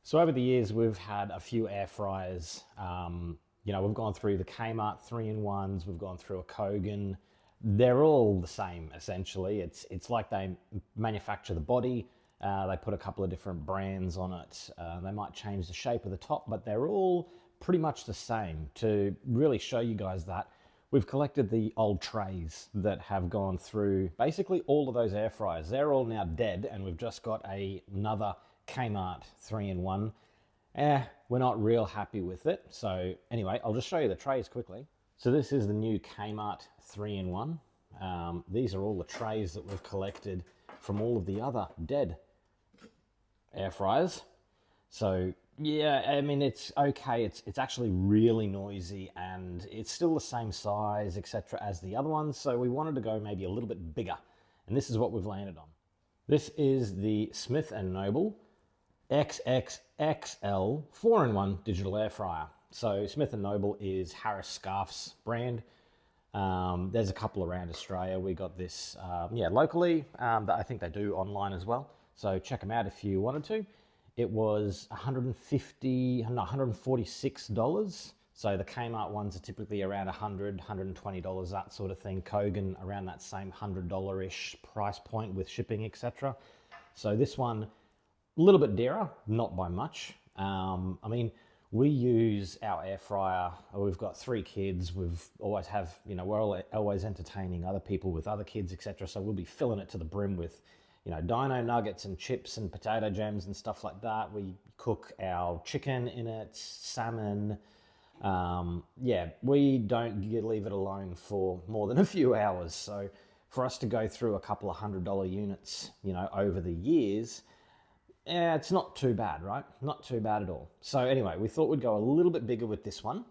So over the years, we've had a few air fryers. We've gone through the Kmart 3-in-1s, we've gone through a Kogan. They're all the same, essentially. It's like they manufacture the body, they put a couple of different brands on it. They might change the shape of the top, but they're all pretty much the same. To really show you guys that, we've collected the old trays that have gone through basically all of those air fryers. They're all now dead, and we've just got another Kmart 3-in-1. We're not real happy with it. So anyway, I'll just show you the trays quickly. So this is the new Kmart 3-in-1. These are all the trays that we've collected from all of the other dead air fryers. So yeah, I mean, it's okay. It's actually really noisy, and it's still the same size, etc., as the other ones. So we wanted to go maybe a little bit bigger, and this is what we've landed on. This is the Smith Nobel XXXL 4-in-1 digital air fryer. So Smith Nobel is Harris Scarf's brand. There's a couple around Australia. We got this locally, but I think they do online as well. So check them out if you wanted to. It was $146. So the Kmart ones are typically around $100, $120, that sort of thing. Kogan around that same $100-ish price point with shipping, etc. So this one, a little bit dearer, not by much. We use our air fryer. We've got 3 kids. We're always entertaining other people with other kids, etc. So we'll be filling it to the brim with, dino nuggets and chips and potato jams and stuff like that. We cook our chicken in it, salmon. We don't leave it alone for more than a few hours. So for us to go through a couple of $100 units, over the years, it's not too bad, right? Not too bad at all. So anyway, we thought we'd go a little bit bigger with this one.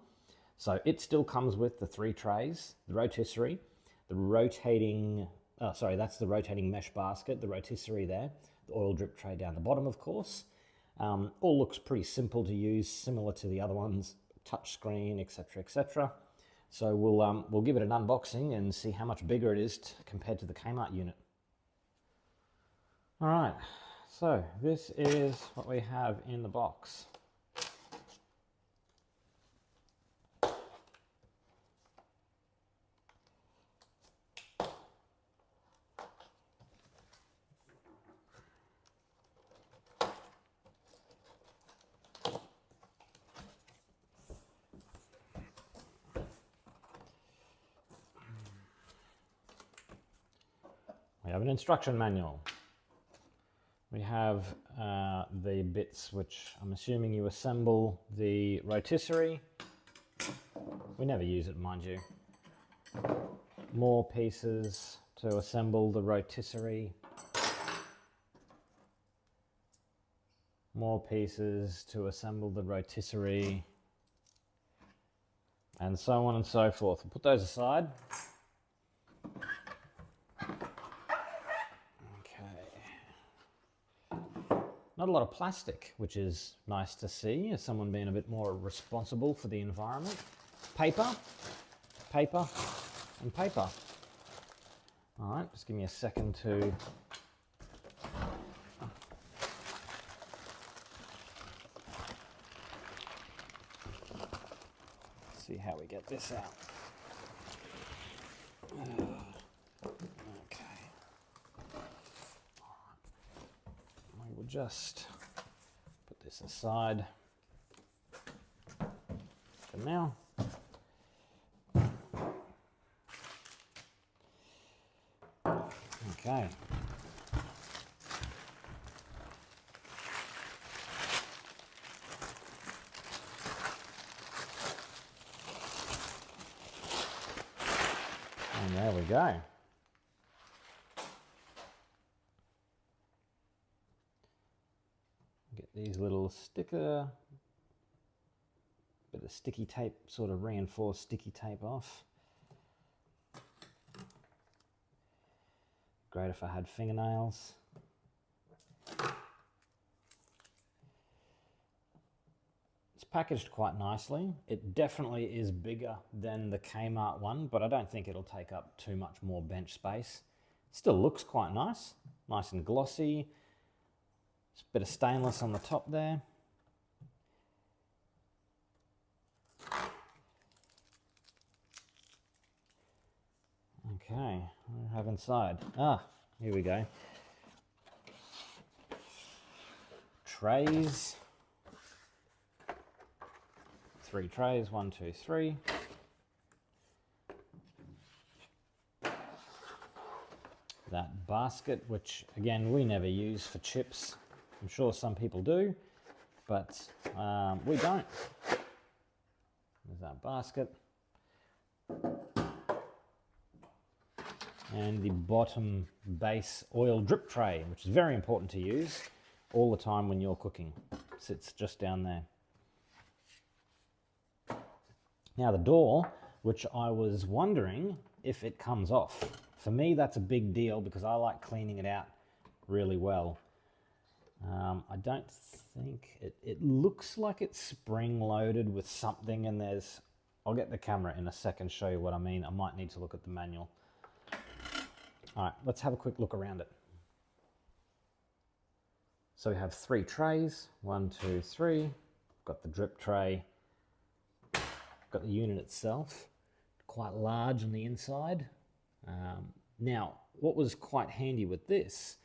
So it still comes with the 3 trays, the rotisserie, the rotating, that's the rotating mesh basket, the rotisserie there, the oil drip tray down the bottom, of course. All looks pretty simple to use, similar to the other ones, touch screen, etc., etc. So we'll give it an unboxing and see how much bigger it is compared to the Kmart unit. All right. So this is what we have in the box. We have an instruction manual. We have the bits which I'm assuming you assemble the rotisserie. We never use it, mind you. More pieces to assemble the rotisserie. More pieces to assemble the rotisserie. And so on and so forth. We'll put those aside. Not a lot of plastic, which is nice to see, as someone being a bit more responsible for the environment. Paper, paper, and paper. All right, just give me a second to see how we get this out. We'll just put this aside for now. Okay. And there we go. Get these little bit of sticky tape, sort of reinforced sticky tape off. Great if I had fingernails. It's packaged quite nicely. It definitely is bigger than the Kmart one, but I don't think it'll take up too much more bench space. Still looks quite nice and glossy. Just a bit of stainless on the top there. Okay, what do I have inside? Ah, here we go. Trays. 3 trays, 1, 2, 3. That basket, which again we never use for chips. I'm sure some people do, but we don't. There's that basket. And the bottom base oil drip tray, which is very important to use all the time when you're cooking. Sits just down there. Now the door, which I was wondering if it comes off. For me, that's a big deal because I like cleaning it out really well. I don't think it looks like it's spring loaded with something, and I'll get the camera in a second, show you what I mean. I might need to look at the manual. All right, let's have a quick look around it. So we have 3 trays, 1, 2, 3. Got the drip tray, got the unit itself, quite large on the inside. Now, what was quite handy with this,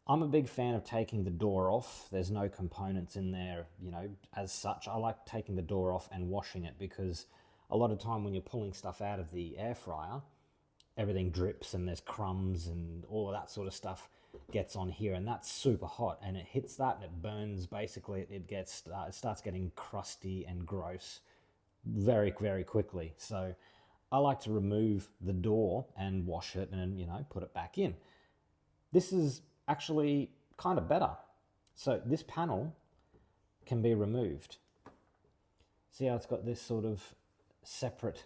I'm a big fan of taking the door off. There's no components in there, you know, as such. I like taking the door off and washing it because a lot of time when you're pulling stuff out of the air fryer, everything drips and there's crumbs and all of that sort of stuff gets on here, and that's super hot and it hits that and it burns. Basically, it starts getting crusty and gross very, very quickly. So I like to remove the door and wash it and, you know, put it back in. This is actually kind of better. So this panel can be removed. See how it's got this sort of separate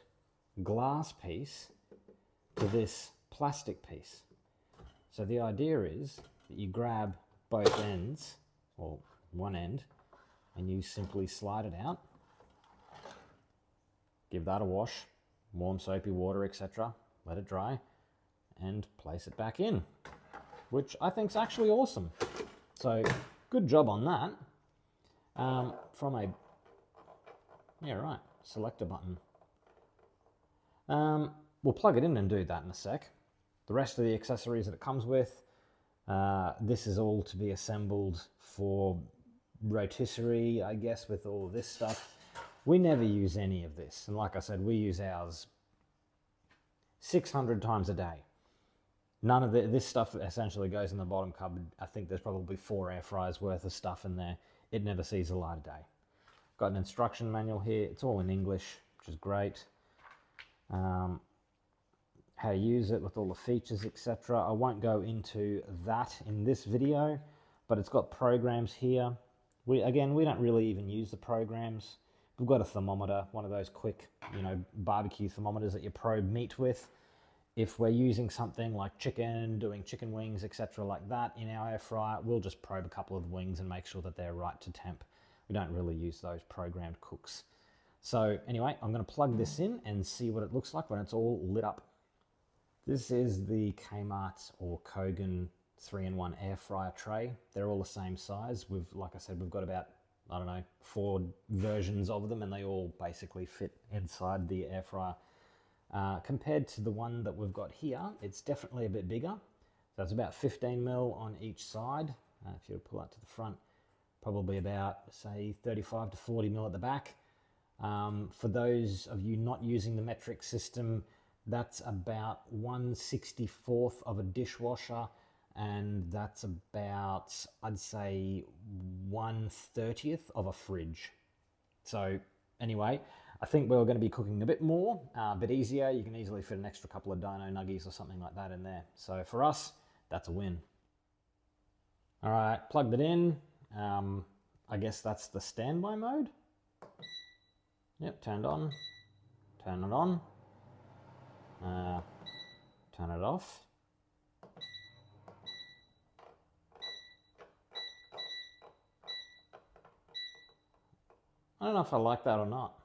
glass piece to this plastic piece. So the idea is that you grab both ends, or one end, and you simply slide it out. Give that a wash, warm soapy water, etc. Let it dry and place it back in, which I think is actually awesome. So good job on that. Selector button. We'll plug it in and do that in a sec. The rest of the accessories that it comes with, this is all to be assembled for rotisserie, I guess, with all of this stuff. We never use any of this, and like I said, we use ours 600 times a day. None of this stuff essentially goes in the bottom cupboard. I think there's probably 4 air fryers worth of stuff in there. It never sees the light of day. Got an instruction manual here. It's all in English, which is great. How to use it with all the features, etc. I won't go into that in this video, but it's got programs here. We don't really even use the programs. We've got a thermometer, one of those quick, you know, barbecue thermometers that you probe meat with. If we're using something like chicken, doing chicken wings, etc. like that in our air fryer, we'll just probe a couple of the wings and make sure that they're right to temp. We don't really use those programmed cooks. So anyway, I'm going to plug this in and see what it looks like when it's all lit up. This is the Kmart or Kogan 3-in-1 air fryer tray. They're all the same size. Like I said, we've got about, I don't know, 4 versions of them, and they all basically fit inside the air fryer. Compared to the one that we've got here, it's definitely a bit bigger. So it's about 15 mil on each side. If you pull out to the front, probably about, say, 35 to 40 mil at the back. For those of you not using the metric system, that's about 1/64th of a dishwasher, and that's about, I'd say, 1/30th of a fridge. So anyway, I think we're going to be cooking a bit more, a bit easier. You can easily fit an extra couple of dino nuggies or something like that in there. So for us, that's a win. All right, plugged it in. I guess that's the standby mode. Yep, turned on. Turn it on. Turn it off. I don't know if I like that or not.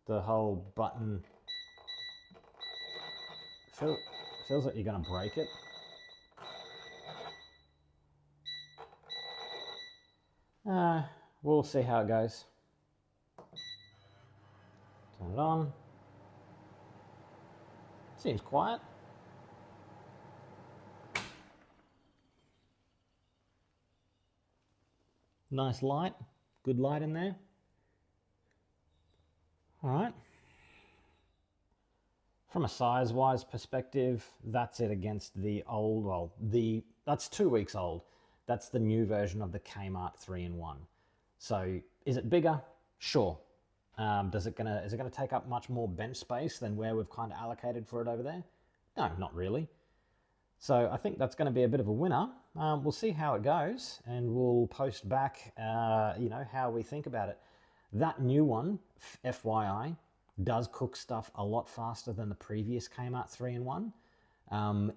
The whole button feels like you're going to break it. We'll see how it goes. Turn it on. Seems quiet. Nice light, good light in there. All right. From a size-wise perspective, that's it against the old, well, that's 2 weeks old. That's the new version of the Kmart 3-in-1. So is it bigger? Sure. Is it gonna take up much more bench space than where we've kind of allocated for it over there? No, not really. So I think that's going to be a bit of a winner. We'll see how it goes, and we'll post back, how we think about it. That new one, FYI, does cook stuff a lot faster than the previous Kmart 3-in-1.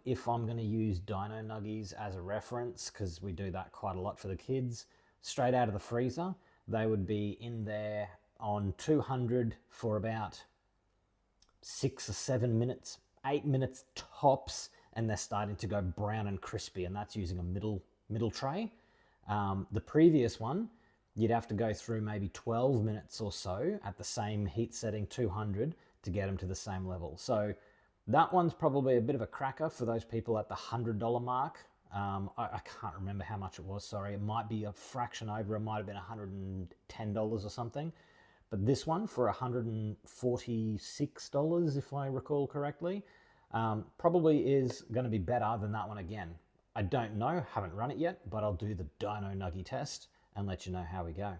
If I'm going to use Dino Nuggies as a reference, because we do that quite a lot for the kids, straight out of the freezer, they would be in there on 200 for about 6 or 7 minutes, 8 minutes tops, and they're starting to go brown and crispy, and that's using a middle tray. The previous one, you'd have to go through maybe 12 minutes or so at the same heat setting, 200, to get them to the same level. So that one's probably a bit of a cracker for those people at the $100 mark. I can't remember how much it was, sorry. It might be a fraction over, it might have been $110 or something. But this one for $146, if I recall correctly, probably is going to be better than that one again. I don't know, haven't run it yet, but I'll do the Dino Nuggie test and let you know how we go.